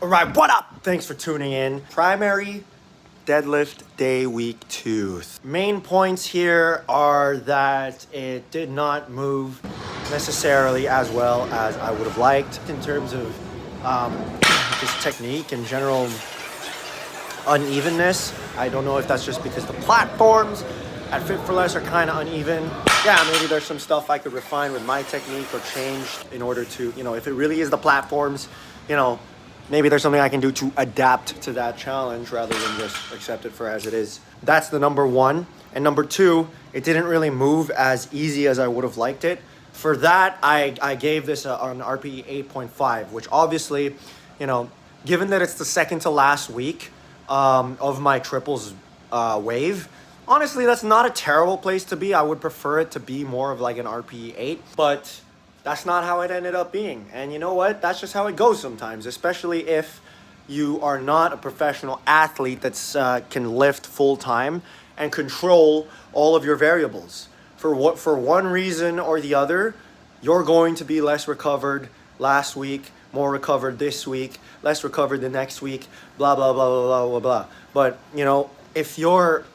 All right, what up? Thanks for tuning in. Primary deadlift day week 2. Main points here are that it did not move necessarily as well as I would have liked in terms of just technique and general unevenness. I don't know if that's just because the platforms at Fit for Less are kind of uneven. Yeah, maybe there's some stuff I could refine with my technique or change in order to, if it really is the platforms, maybe there's something I can do to adapt to that challenge rather than just accept it for as it is. That's the number one. And number two, it didn't really move as easy as I would have liked it. For that, I gave this an RPE 8.5, which obviously, given that it's the second to last week of my triples wave, honestly, that's not a terrible place to be. I would prefer it to be more of like an RPE 8, but that's not how it ended up being. And you know what? That's just how it goes sometimes, especially if you are not a professional athlete that's can lift full time and control all of your variables. For one reason or the other, you're going to be less recovered last week, more recovered this week, less recovered the next week, blah, blah, blah, blah, blah, blah. But, if you're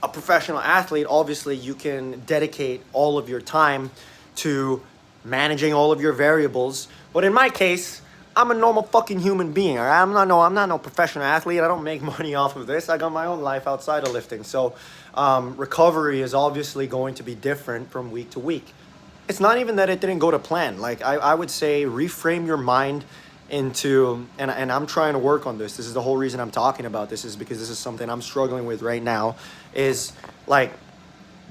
a professional athlete, obviously you can dedicate all of your time to managing all of your variables. But in my case, I'm a normal fucking human being. All right? I'm not no professional athlete. I don't make money off of this. I got my own life outside of lifting. So recovery is obviously going to be different from week to week. It's not even that it didn't go to plan. Like I would say reframe your mind into, and I'm trying to work on this. This is the whole reason I'm talking about this, is because this is something I'm struggling with right now, is like,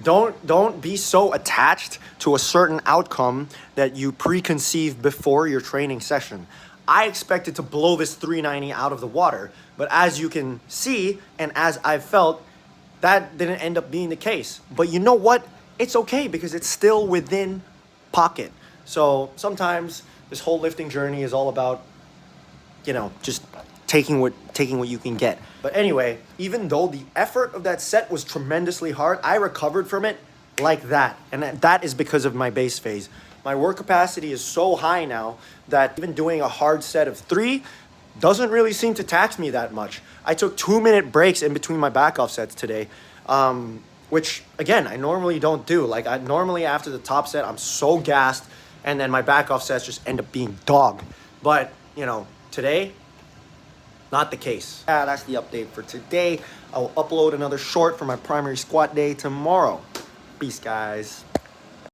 don't be so attached to a certain outcome that you preconceive before your training session. I expected to blow this 390 out of the water, but as you can see, and as I've felt, that didn't end up being the case. But you know what? It's okay because it's still within pocket. So sometimes this whole lifting journey is all about, just taking what you can get. But anyway, even though the effort of that set was tremendously hard, I recovered from it like that. And that is because of my base phase. My work capacity is so high now that even doing a hard set of 3 doesn't really seem to tax me that much. I took 2-minute breaks in between my back off sets today, which again, I normally don't do. Like normally after the top set, I'm so gassed, and then my back off sets just end up being dog. But, today, not the case. That's the update for today. I will upload another short for my primary squat day tomorrow. Peace, guys.